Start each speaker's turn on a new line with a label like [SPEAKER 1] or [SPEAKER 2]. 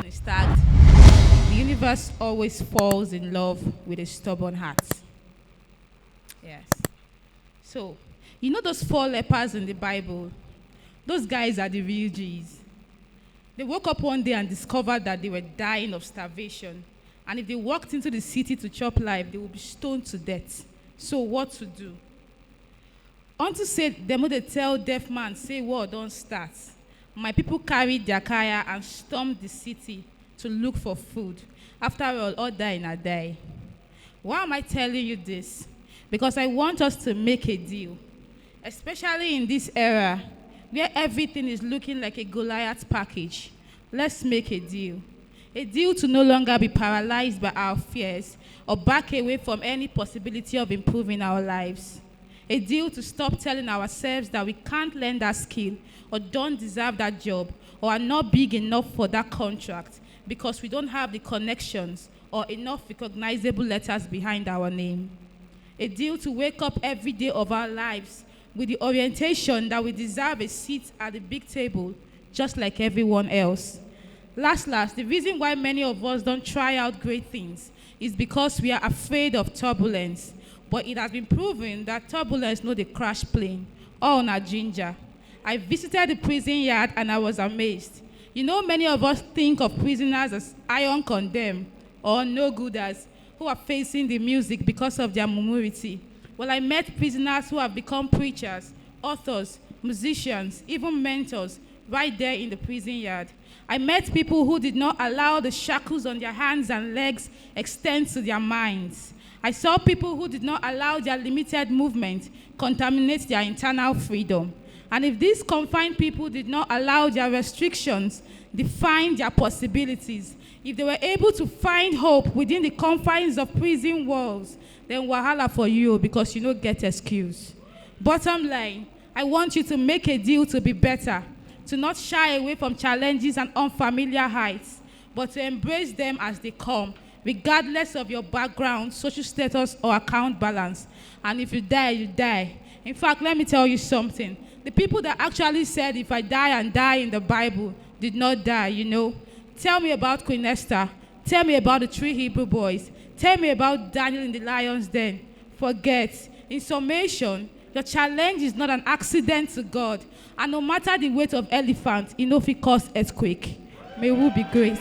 [SPEAKER 1] is tagged, the universe always falls in love with a stubborn heart. Yes. So, you know those four lepers in the Bible? Those guys are the real G's. They woke up one day and discovered that they were dying of starvation. And if they walked into the city to chop life, they would be stoned to death. So what to do? Unto say them they tell deaf man, say war don't start. My people carried their kaya and stormed the city to look for food. After all die in a die. Why am I telling you this? Because I want us to make a deal. Especially in this era where everything is looking like a Goliath package. Let's make a deal. A deal to no longer be paralyzed by our fears or back away from any possibility of improving our lives. A deal to stop telling ourselves that we can't learn that skill or don't deserve that job or are not big enough for that contract because we don't have the connections or enough recognizable letters behind our name. A deal to wake up every day of our lives with the orientation that we deserve a seat at the big table just like everyone else. Last, the reason why many of us don't try out great things is because we are afraid of turbulence. But it has been proven that turbulence no dey crash plane. All na ginger. I visited the prison yard and I was amazed. You know, many of us think of prisoners as iron condemned or no-gooders who are facing the music because of their mumurity. Well, I met prisoners who have become preachers, authors, musicians, even mentors right there in the prison yard. I met people who did not allow the shackles on their hands and legs extend to their minds. I saw people who did not allow their limited movement contaminate their internal freedom. And if these confined people did not allow their restrictions define their possibilities, if they were able to find hope within the confines of prison walls, then wahala for you because you don't get excuse. Bottom line, I want you to make a deal to be better, to not shy away from challenges and unfamiliar heights, but to embrace them as they come, regardless of your background, social status, or account balance. And if you die, you die. In fact, let me tell you something. The people that actually said, if I die and die in the Bible, did not die, you know. Tell me about Queen Esther. Tell me about the 3 Hebrew boys. Tell me about Daniel in the lion's den. Forget. In summation, your challenge is not an accident to God. And no matter the weight of elephant, it no fit cause earthquake. May we be great.